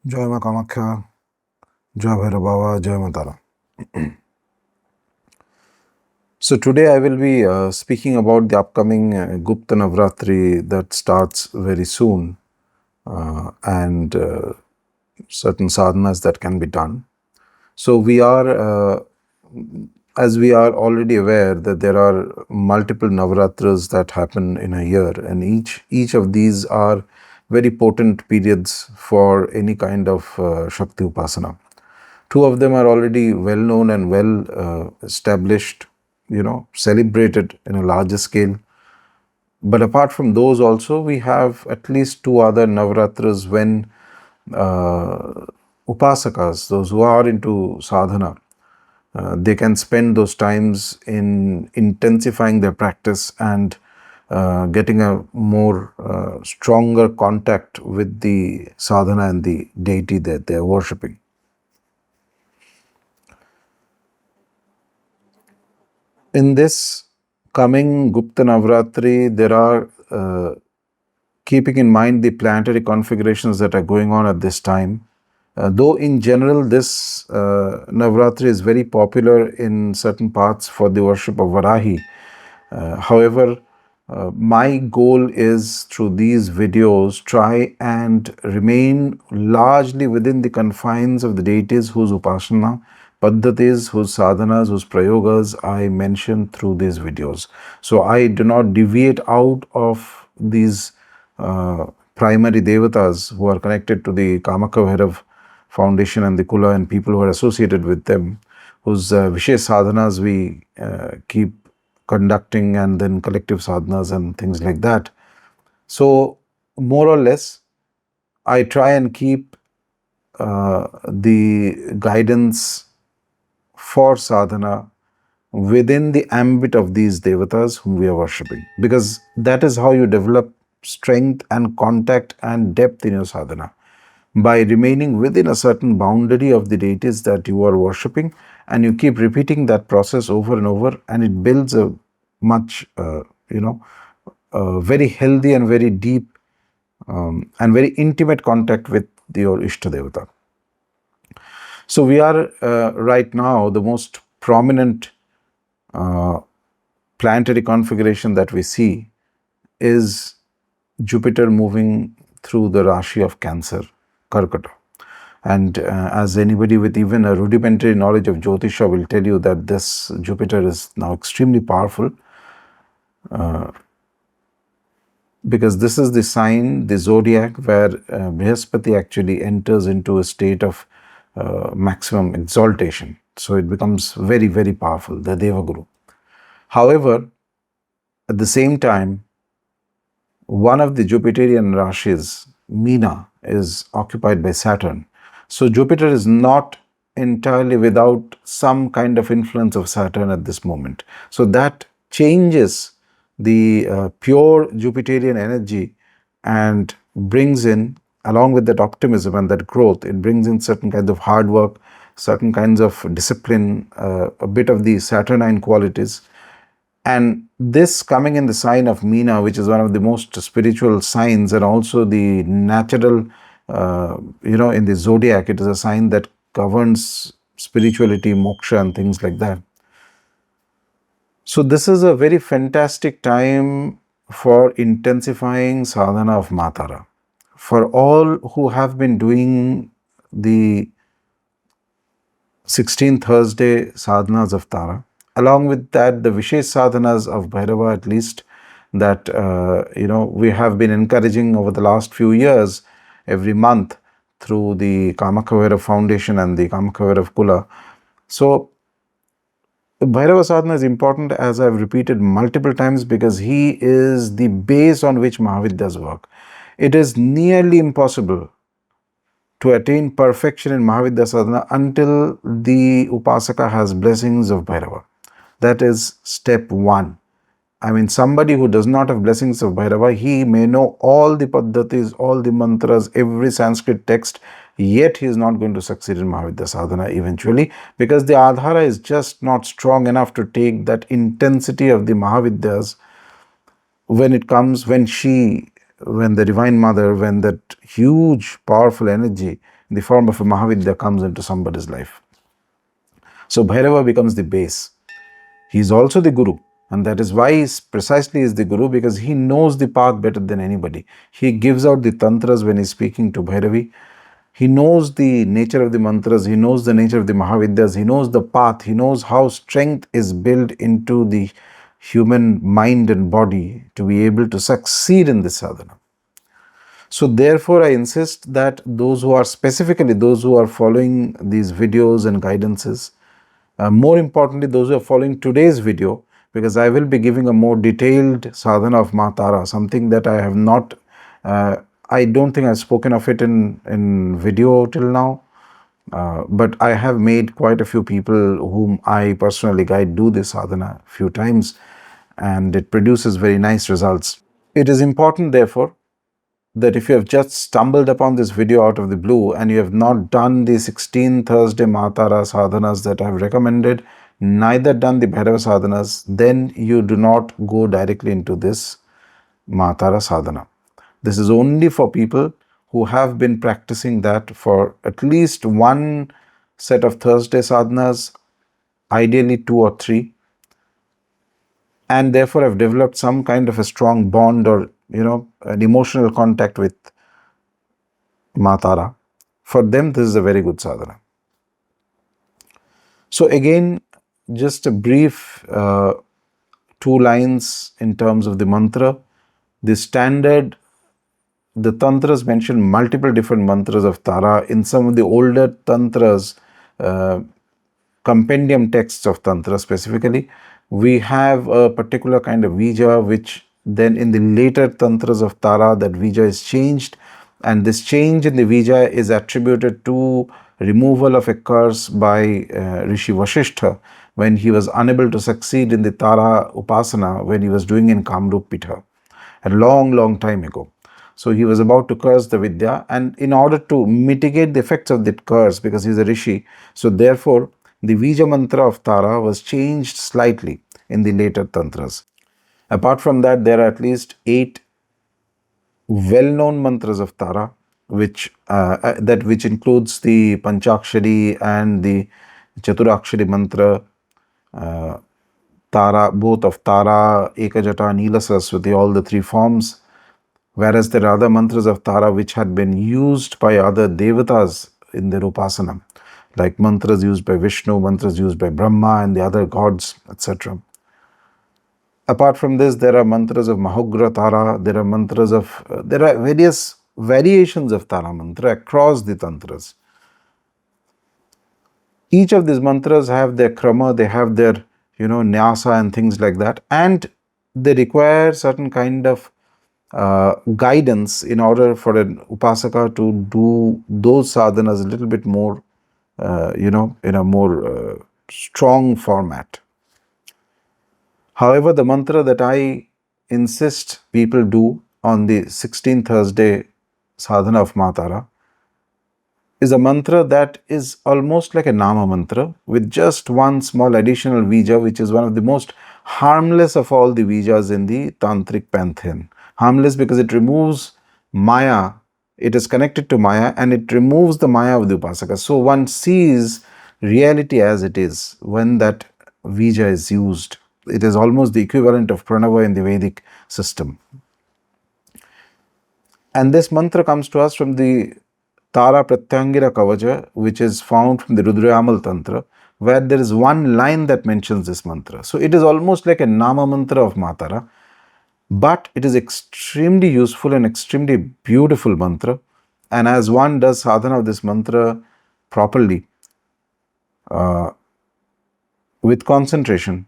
Jai Maa Kamakhya, Jai Bhairava, Jai Maa Tara. So today I will be speaking about the upcoming Gupta Navaratri that starts very soon and certain sadhanas that can be done. So we are, as we are already aware that there are multiple Navaratras that happen in a year, and each of these are very potent periods for any kind of Shakti Upasana. Two of them are already well known and well established, celebrated in a larger scale. But apart from those also, we have at least two other Navaratras when Upasakas, those who are into sadhana, they can spend those times in intensifying their practice and getting a more stronger contact with the sadhana and the deity that they are worshipping. In this coming Gupta Navaratri, there are, keeping in mind the planetary configurations that are going on at this time, though in general this Navaratri is very popular in certain parts for the worship of Varahi. However, my goal is through these videos try and remain largely within the confines of the deities whose upasana, paddhatis, whose sadhanas, whose prayogas I mention through these videos. So I do not deviate out of these primary devatas who are connected to the Kamakhya Bhairav Foundation and the Kula and people who are associated with them, whose Vishesh sadhanas we keep conducting, and then collective sadhanas and things like that. So more or less, I try and keep the guidance for sadhana within the ambit of these devatas whom we are worshipping, because that is how you develop strength and contact and depth in your sadhana, by remaining within a certain boundary of the deities that you are worshipping, and you keep repeating that process over and over, and it builds a much very healthy and very deep and very intimate contact with your Ishta Devata. So we are right now, the most prominent planetary configuration that we see is Jupiter moving through the Rashi of Cancer, Karkata. And as anybody with even a rudimentary knowledge of Jyotisha will tell you that this Jupiter is now extremely powerful, because this is the sign, the zodiac, where Brihaspati actually enters into a state of maximum exaltation. So it becomes very, very powerful, the Deva Guru. However, at the same time, one of the Jupiterian Rashis, Meena, is occupied by Saturn. So Jupiter is not entirely without some kind of influence of Saturn at this moment. So that changes the pure Jupiterian energy and brings in, along with that optimism and that growth, it brings in certain kinds of hard work, certain kinds of discipline, a bit of the Saturnine qualities. And this coming in the sign of Meena, which is one of the most spiritual signs, and also the natural, in the zodiac, it is a sign that governs spirituality, moksha, and things like that. So this is a very fantastic time for intensifying sadhana of Maa Tara. For all who have been doing the 16 Thursday sadhanas of Tara, along with that, the Vishesh sadhanas of Bhairava, at least, that, we have been encouraging over the last few years, every month, through the Kamakhya Bhairav Foundation and the Kamakhya Bhairav Kula. So, Bhairava Sadhana is important, as I've repeated multiple times, because he is the base on which Mahavidyas work. It is nearly impossible to attain perfection in Mahavidya Sadhana until the Upasaka has blessings of Bhairava. That is step one. I mean, somebody who does not have blessings of Bhairava, he may know all the paddhatis, all the mantras, every Sanskrit text, yet he is not going to succeed in Mahavidya Sadhana eventually, because the Adhara is just not strong enough to take that intensity of the Mahavidyas when she when the Divine Mother, when that huge, powerful energy in the form of a Mahavidya comes into somebody's life. So Bhairava becomes the base. He is also the Guru. And that is why he precisely is the Guru, because he knows the path better than anybody. He gives out the tantras when he is speaking to Bhairavi. He knows the nature of the mantras. He knows the nature of the Mahavidyas. He knows the path. He knows how strength is built into the human mind and body to be able to succeed in this sadhana. So therefore, I insist that those who are specifically those who are following these videos and guidances, more importantly, those who are following today's video, because I will be giving a more detailed sadhana of Maa Tara, something that I have not, I don't think I've spoken of it in video till now. But I have made quite a few people whom I personally guide do this sadhana a few times, and it produces very nice results. It is important, therefore, that if you have just stumbled upon this video out of the blue and you have not done the 16 Thursday Maa Tara sadhanas that I have recommended, neither done the Bhairava sadhanas, then you do not go directly into this Maa Tara sadhana. This is only for people who have been practicing that for at least one set of Thursday sadhanas, ideally 2 or 3, and therefore have developed some kind of a strong bond or an emotional contact with Maa Tara. For them, this is a very good sadhana. So again, just a brief 2 lines in terms of the mantra. The standard, the tantras mention multiple different mantras of Tara. In some of the older tantras, compendium texts of Tantra specifically, we have a particular kind of Vija, which then in the later Tantras of Tara, that Vija is changed, and this change in the Vija is attributed to removal of a curse by Rishi Vasishtha when he was unable to succeed in the Tara Upasana when he was doing in Kamrup Pitha a long time ago. So he was about to curse the Vidya, and in order to mitigate the effects of that curse, because he is a Rishi, so therefore the Vija mantra of Tara was changed slightly in the later tantras. Apart from that, there are at least 8 well-known mantras of Tara, which includes the Panchakshari and the Chaturakshari mantra, Tara, both of Tara, Ekajata, Nila Saraswati, all the 3 forms. Whereas there are other mantras of Tara which had been used by other devatas in their upasana, like mantras used by Vishnu, mantras used by Brahma and the other gods, etc. Apart from this, there are mantras of Mahogra Tara, there are various variations of Tara mantra across the tantras. Each of these mantras have their krama, they have their, nyasa and things like that, and they require certain kind of guidance in order for an upasaka to do those sadhanas a little bit more, in a more strong format. However, the mantra that I insist people do on the 16th Thursday sadhana of Maa Tara is a mantra that is almost like a Nama mantra with just one small additional Vija, which is one of the most harmless of all the Vijas in the Tantric pantheon. Harmless because it removes Maya, it is connected to Maya and it removes the Maya of the Upasaka. So one sees reality as it is when that Vija is used. It is almost the equivalent of Pranava in the Vedic system. And this mantra comes to us from the Tara Pratyangira Kavaja, which is found from the Rudrayamal Tantra, where there is one line that mentions this mantra. So it is almost like a Nama mantra of Maa Tara, but it is extremely useful and extremely beautiful mantra. And as one does sadhana of this mantra properly, with concentration,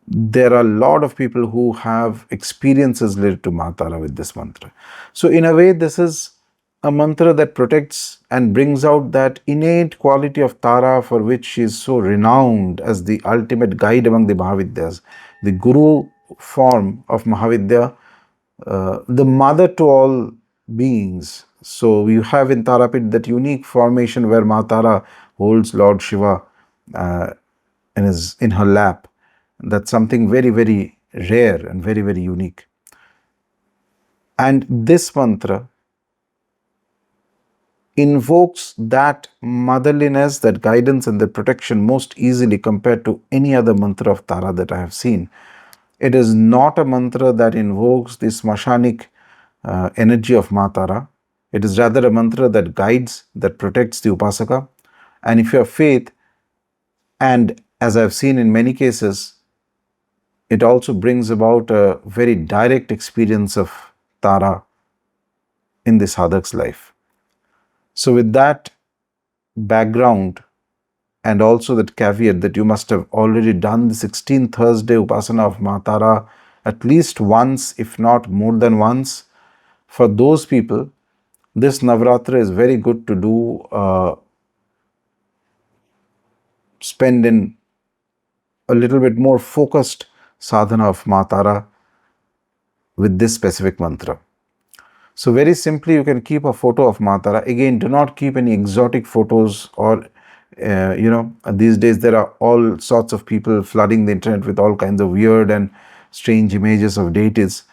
there are a lot of people who have experiences related to Maa Tara with this mantra. So in a way, this is a mantra that protects and brings out that innate quality of Tara for which she is so renowned as the ultimate guide among the Mahavidyas. The Guru form of Mahavidya, the mother to all beings. So you have in Tarapit that unique formation where Maa Tara holds Lord Shiva in her lap. That's something very rare and very unique. And this mantra invokes that motherliness, that guidance and that protection most easily compared to any other mantra of Tara that I have seen. It is not a mantra that invokes the smashanic energy of Maa Tara. It is rather a mantra that guides, that protects the Upasaka. And if you have faith, and as I've seen in many cases, it also brings about a very direct experience of Tara in the sadhak's life. So with that background, and also that caveat that you must have already done the 16th Thursday Upasana of Maa Tara at least once, if not more than once. For those people, this Navaratri is very good to do, spend in a little bit more focused sadhana of Maa Tara with this specific mantra. So very simply, you can keep a photo of Maa Tara. Again, do not keep any exotic photos or these days there are all sorts of people flooding the internet with all kinds of weird and strange images of deities.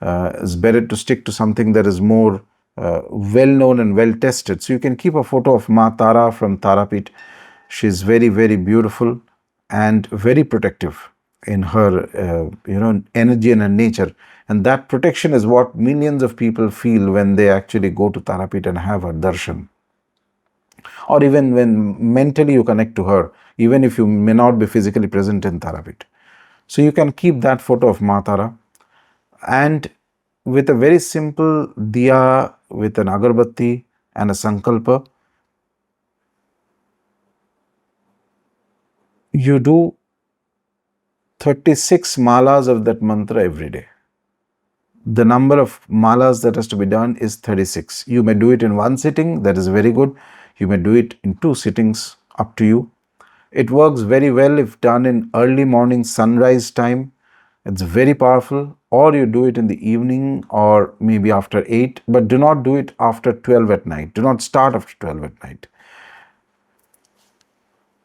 It's better to stick to something that is more well-known and well-tested. So you can keep a photo of Maa Tara from Tarapit. She's very, very beautiful and very protective in her, energy and her nature. And that protection is what millions of people feel when they actually go to Tarapit and have her darshan. Or even when mentally you connect to her, even if you may not be physically present in Tarapit. So you can keep that photo of Maa Tara, and with a very simple diya, with an agarbatti and a sankalpa, you do 36 malas of that mantra every day. The number of malas that has to be done is 36. You may do it in one sitting, that is very good. You may do it in 2 sittings, up to you. It works very well if done in early morning sunrise time. It's very powerful. Or you do it in the evening or maybe after 8, but do not do it after 12 at night. Do not start after 12 at night.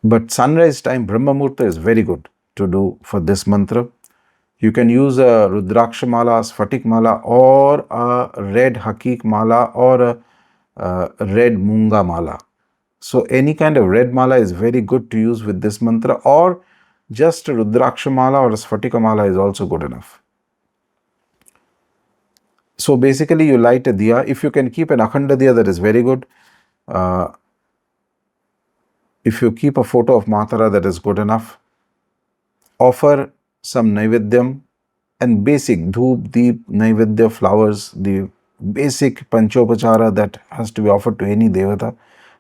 But sunrise time, Brahma Murta, is very good to do for this mantra. You can use a Rudraksha mala, Sphatik mala, or a red Hakik mala, or a red Munga mala. So any kind of red mala is very good to use with this mantra, or just a Rudraksha mala or a Sphatika mala is also good enough. So basically you light a diya. If you can keep an akhanda diya, that is very good. If you keep a photo of Maa Tara, that is good enough. Offer some naivedyam and basic dhoop, deep, naivedya, flowers, the basic panchopachara that has to be offered to any devata.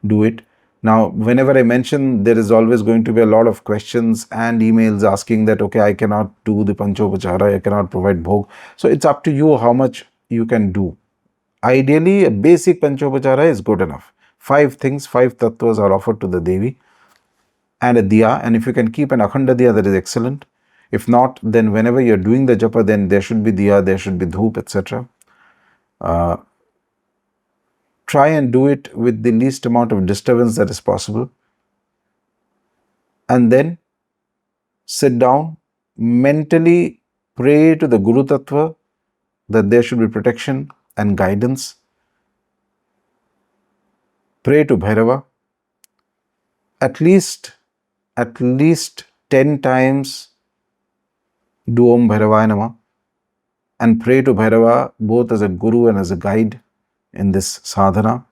Do it. Now, whenever I mention, there is always going to be a lot of questions and emails asking that, okay, I cannot do the panchopachara, I cannot provide bhog. So it's up to you how much you can do. Ideally, a basic panchopachara is good enough. 5 things, 5 tattvas are offered to the Devi and a diya. And if you can keep an akhanda diya, that is excellent. If not, then whenever you're doing the japa, then there should be diya, there should be dhoop, etc. Try and do it with the least amount of disturbance that is possible. And then sit down, mentally pray to the Guru Tattva that there should be protection and guidance. Pray to Bhairava. At least 10 times do Om Bhairavaya Namah and pray to Bhairava both as a guru and as a guide in this sadhana.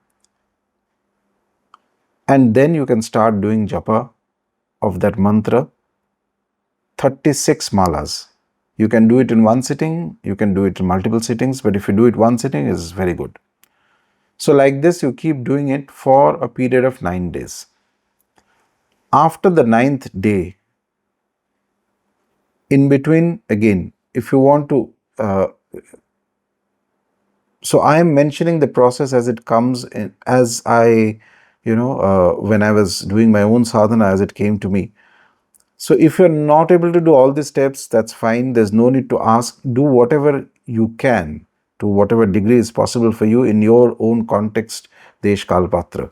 And then you can start doing japa of that mantra, 36 malas. You can do it in one sitting, you can do it in multiple sittings, but if you do it one sitting, it is very good. So like this, you keep doing it for a period of 9 days. After the 9th day, in between, again, if you want to, so I am mentioning the process as it comes in, as I, when I was doing my own sadhana, as it came to me. So if you're not able to do all these steps, that's fine. There's no need to ask. Do whatever you can to whatever degree is possible for you in your own context, Desh Kalpatra.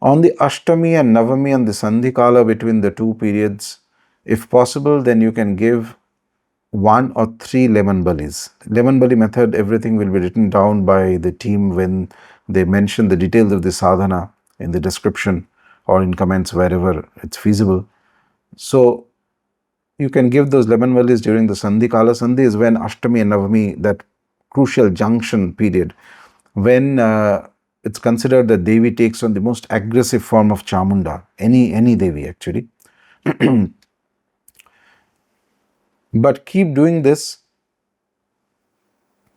On the Ashtami and Navami and the Sandhi Kala between the 2 periods, if possible, then you can give 1 or 3 lemon balis. Lemon bali method, everything will be written down by the team when they mention the details of the sadhana in the description or in comments wherever it's feasible. So you can give those lemon balis during the Sandhi Kala. Sandhi is when Ashtami and Navami, that crucial junction period, when it's considered that Devi takes on the most aggressive form of Chamunda, any Devi actually. But keep doing this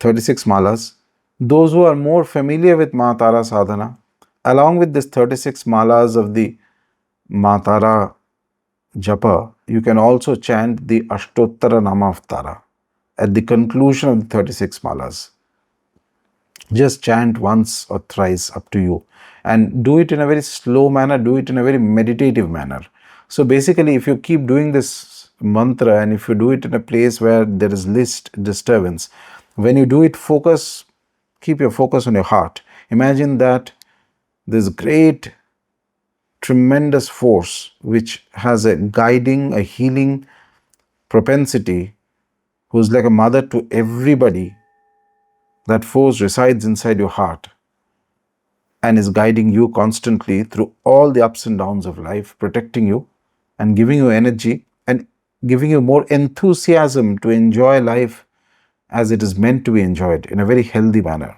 36 malas. Those who are more familiar with Maa Tara Sadhana, along with this 36 malas of the Maa Tara Japa, you can also chant the Ashtottara Nama of Tara at the conclusion of the 36 malas. Just chant once or thrice, up to you, and do it in a very slow manner, do it in a very meditative manner. So basically, if you keep doing this mantra and if you do it in a place where there is least disturbance, when you do it, keep your focus on your heart. Imagine that this great, tremendous force which has a guiding, a healing propensity, who's like a mother to everybody, that force resides inside your heart and is guiding you constantly through all the ups and downs of life, protecting you and giving you energy and giving you more enthusiasm to enjoy life as it is meant to be enjoyed in a very healthy manner.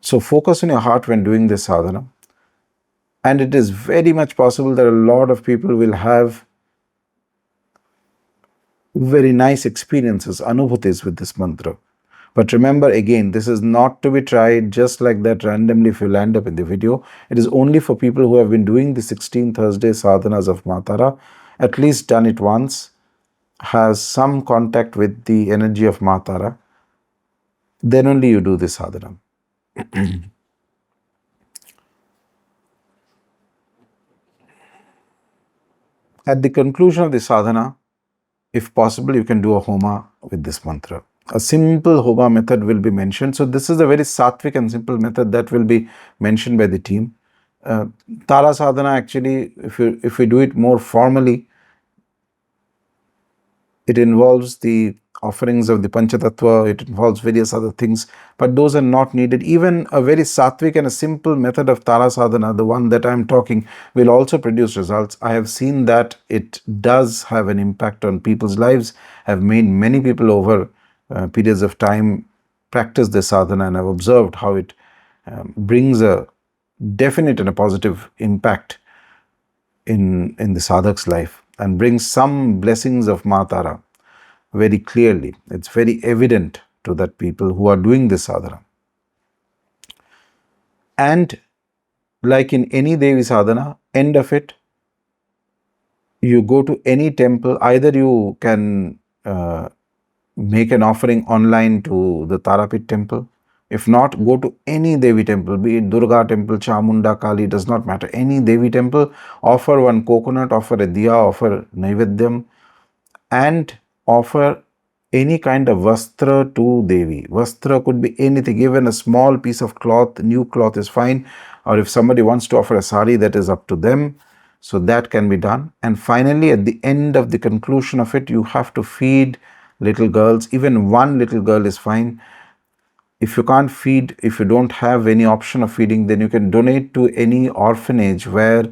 So focus on your heart when doing this sadhana. And it is very much possible that a lot of people will have very nice experiences, anubhutis with this mantra. But remember, again, this is not to be tried just like that randomly if you land up in the video. It is only for people who have been doing the 16 Thursday sadhanas of Maa Tara, at least done it once, has some contact with the energy of Maa Tara. Then only you do this sadhana. At the conclusion of the sadhana, if possible, you can do a homa with this mantra. A simple homa method will be mentioned. So this is a very sattvic and simple method that will be mentioned by the team. Tara sadhana, actually, if we do it more formally, it involves the offerings of the Panchatattva, it involves various other things, but those are not needed. Even a very sattvic and a simple method of Tara sadhana, the one that I am talking, will also produce results. I have seen that it does have an impact on people's lives. I have made many people over periods of time practice this sadhana, and I've observed how it brings a definite and a positive impact in the sadhak's life and brings some blessings of Maa Tara very clearly. It's very evident to that people who are doing this sadhana. And like in any Devi sadhana, end of it, you go to any temple. Either you can make an offering online to the Tarapit temple. If not, go to any Devi temple, be it Durga temple, Chamunda, Kali, does not matter. Any Devi temple, offer one coconut, offer a diya, offer naivedyam, and offer any kind of vastra to Devi. Vastra could be anything, even a small piece of cloth, new cloth is fine. Or if somebody wants to offer a sari, that is up to them. So that can be done. And finally, at the end of the conclusion of it, you have to feed little girls. Even one little girl is fine. If you can't feed, if you don't have any option of feeding, then you can donate to any orphanage where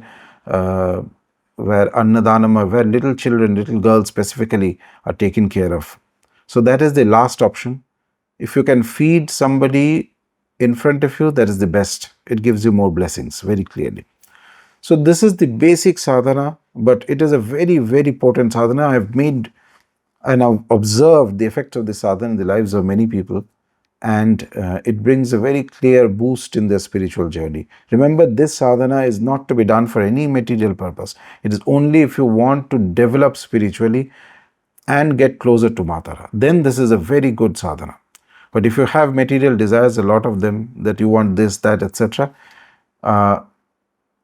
annadanam, where little children, little girls specifically, are taken care of. So that is the last option. If you can feed somebody in front of you, that is the best. It gives you more blessings very clearly. So this is the basic sadhana, but it is a very, very potent sadhana. I have made and I've observed the effect of the sadhana in the lives of many people, and it brings a very clear boost in their spiritual journey. Remember, this sadhana is not to be done for any material purpose. It is only if you want to develop spiritually and get closer to Maa Tara. Then this is a very good sadhana. But if you have material desires, a lot of them, that you want this, that, etc.,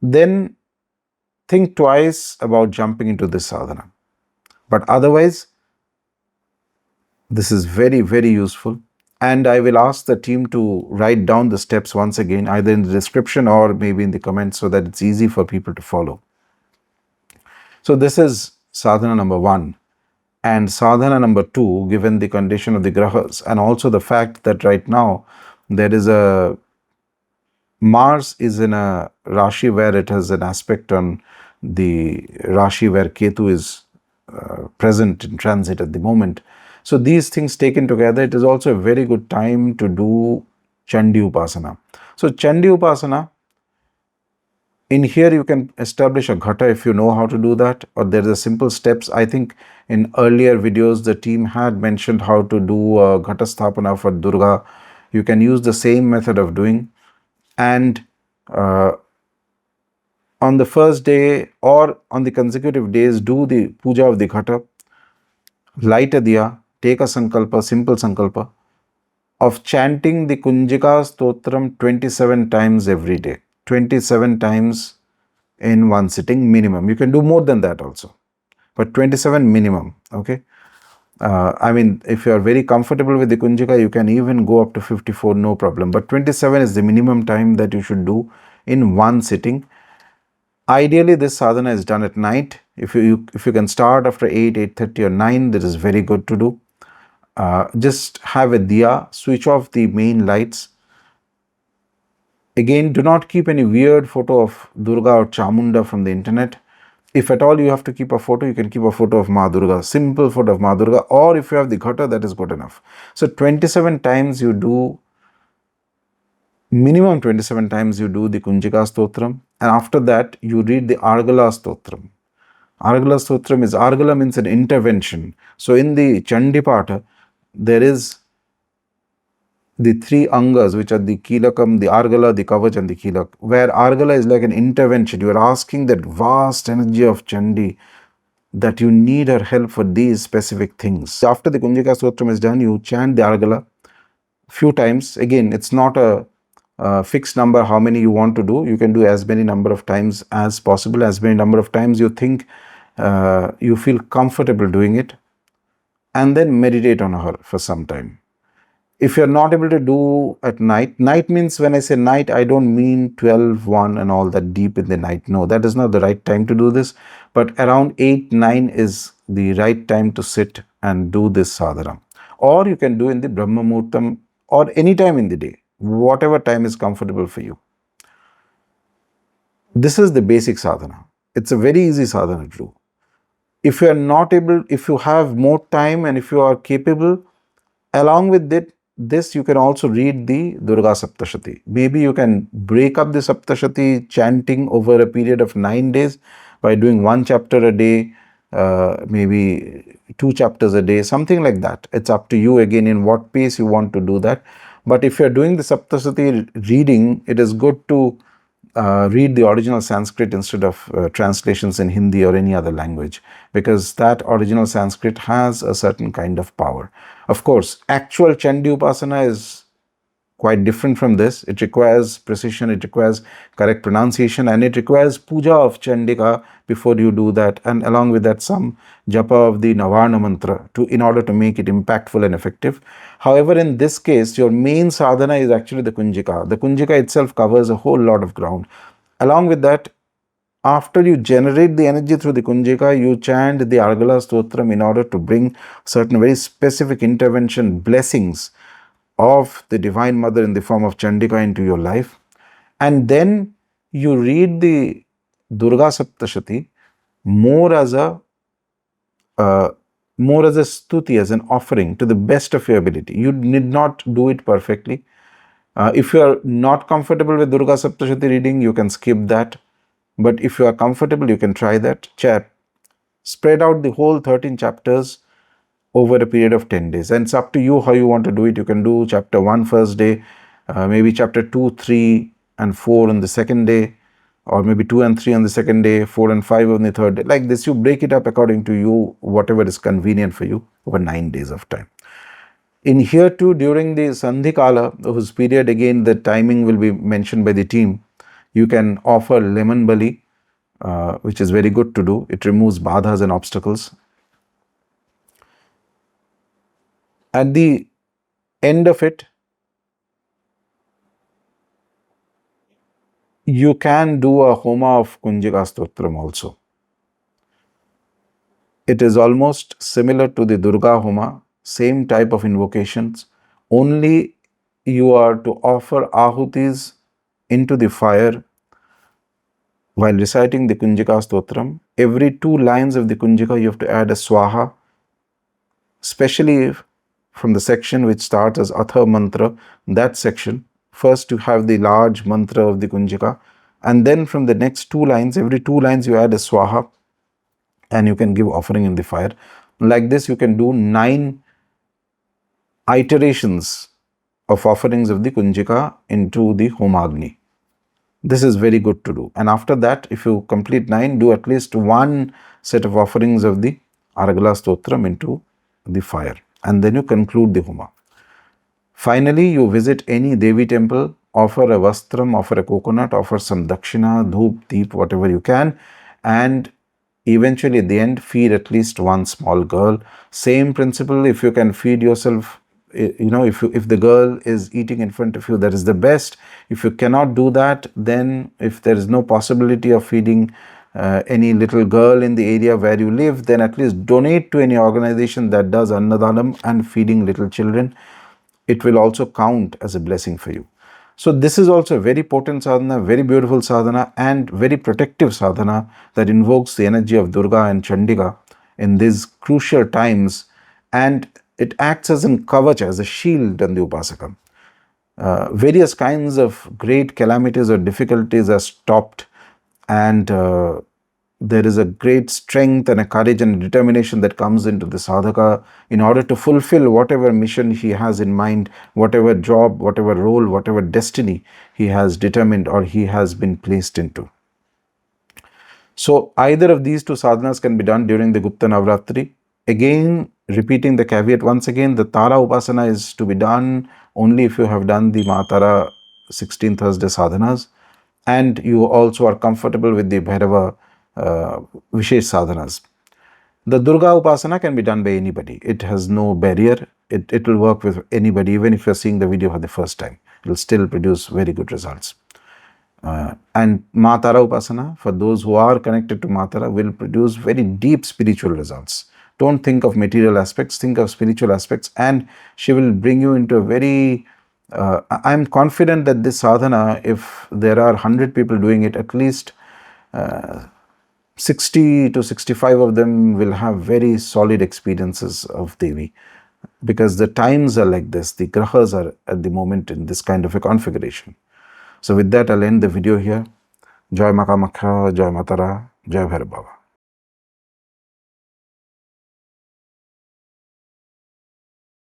then think twice about jumping into this sadhana. But otherwise, this is very, very useful. And I will ask the team to write down the steps once again, either in the description or maybe in the comments, so that it's easy for people to follow. So this is sadhana number 1. And sadhana number 2, given the condition of the grahas and also the fact that right now there is a Mars is in a Rashi where it has an aspect on the Rashi where Ketu is present in transit at the moment. So these things taken together, it is also a very good time to do Chandi Upasana. So Chandi Upasana, in here you can establish a Ghata if you know how to do that, or there are simple steps. I think in earlier videos the team had mentioned how to do a Ghata Sthapana for Durga. You can use the same method of doing, and on the first day or on the consecutive days do the puja of the Ghata, light a diya, take a sankalpa, simple sankalpa of chanting the Kunjika Stotram 27 times every day, 27 times in one sitting minimum. You can do more than that also, but 27 minimum. Okay. I mean, if you are very comfortable with the Kunjika, you can even go up to 54, no problem. But 27 is the minimum time that you should do in one sitting. Ideally, this sadhana is done at night. If you can start after 8, 8:30 or 9, that is very good to do. Just have a diya, switch off the main lights. Again, do not keep any weird photo of Durga or Chamunda from the internet. If at all you have to keep a photo, you can keep a photo of Maa Durga, simple photo of Maa Durga, or if you have the Ghata, that is good enough. So 27 times you do, minimum 27 times you do the Kunjika Stotram, and after that you read the Argala Stotram. Argala Stotram is, Argala means an intervention. So in the Chandipata, there is the three angas, which are the Kilakam, the Argala, the Kavach, and the Kilak, where Argala is like an intervention. You are asking that vast energy of Chandi that you need her help for these specific things. After the Kunjika Stotram is done, you chant the Argala few times. Again, it's not a fixed number how many you want to do. You can do as many number of times as possible, as many number of times you think you feel comfortable doing it, and then meditate on her for some time. If you're not able to do at night, night means, when I say night, I don't mean 12, 1 and all that deep in the night. No, that is not the right time to do this. But around 8, 9 is the right time to sit and do this sadhana. Or you can do in the Brahma Muhurtam or any time in the day, whatever time is comfortable for you. This is the basic sadhana. It's a very easy sadhana to do. If you are not able, if you have more time and if you are capable, along with this, you can also read the Durga Saptashati. Maybe you can break up the Saptashati chanting over a period of 9 days by doing 1 chapter a day, maybe 2 chapters a day, something like that. It's up to you again in what pace you want to do that. But if you're doing the Saptashati reading, it is good to read the original Sanskrit instead of translations in Hindi or any other language, because that original Sanskrit has a certain kind of power. Of course, actual Chandi Upasana is quite different from this. It requires precision, it requires correct pronunciation, and it requires puja of Chandika before you do that, and along with that some japa of the Navarna mantra in order to make it impactful and effective. However, in this case, your main sadhana is actually the Kunjika. The Kunjika itself covers a whole lot of ground. Along with that, after you generate the energy through the Kunjika, you chant the Argala Stotram in order to bring certain very specific intervention blessings of the Divine Mother in the form of Chandika into your life. And then you read the Durga Saptashati more as a stuti, as an offering to the best of your ability. You need not do it perfectly. If you are not comfortable with Durga Saptashati reading, you can skip that. But if you are comfortable, you can try that. Spread out the whole 13 chapters over a period of 10 days. And it's up to you how you want to do it. You can do chapter 1 first day, maybe chapter 2, 3 and 4 on the second day, or maybe 2 and 3 on the second day, 4 and 5 on the third day. Like this, you break it up according to you, whatever is convenient for you over 9 days of time. In here too, during the Sandhikala, whose period again the timing will be mentioned by the team, you can offer lemon bali, which is very good to do. It removes badhas and obstacles. At the end of it, you can do a Homa of Kunjika Stotram also. It is almost similar to the Durga Homa, same type of invocations, only you are to offer ahutis into the fire while reciting the Kunjika Stotram. Every 2 lines of the Kunjika you have to add a swaha, especially from the section which starts as Atha mantra, that section. First you have the large mantra of the Kunjika, and then from the next 2 lines, every 2 lines you add a swaha, and you can give offering in the fire. Like this, you can do 9 iterations of offerings of the Kunjika into the Homagni. This is very good to do. And after that, if you complete 9, do at least 1 set of offerings of the Aragala Stotram into the fire. And then you conclude the Homa. Finally, you visit any Devi temple, offer a vastram, offer a coconut, offer some dakshina, dhoop, deep, whatever you can, and eventually at the end feed at least 1 small girl. Same principle, if you can feed yourself, if the girl is eating in front of you, that is the best. If you cannot do that, then if there is no possibility of feeding any little girl in the area where you live, then at least donate to any organization that does annadanam and feeding little children. It will also count as a blessing for you. So this is also a very potent sadhana, very beautiful sadhana, and very protective sadhana that invokes the energy of Durga and Chandika in these crucial times, and it acts as a kavach, as a shield on the Upasaka. Various kinds of great calamities or difficulties are stopped, and there is a great strength and a courage and a determination that comes into the sadhaka in order to fulfill whatever mission he has in mind, whatever job, whatever role, whatever destiny he has determined or he has been placed into. So either of these 2 sadhanas can be done during the Gupta Navaratri. Again, repeating the caveat once again, the Tara Upasana is to be done only if you have done the Maa Tara 16 Thursday sadhanas, and you also are comfortable with the Bhairava Vishesh sadhanas. The Durga Upasana can be done by anybody. It has no barrier. It will work with anybody, even if you're seeing the video for the first time. It will still produce very good results. And Maa Tara Upasana, for those who are connected to Maa Tara, will produce very deep spiritual results. Don't think of material aspects, think of spiritual aspects, and she will bring you into a very... I'm confident that this sadhana, if there are 100 people doing it, at least 60 to 65 of them will have very solid experiences of Devi, because the times are like this. The grahas are at the moment in this kind of a configuration. So with that, I'll end the video here. Jai Maa Kamakhya, Jai Maa Tara, Jai Bhairava.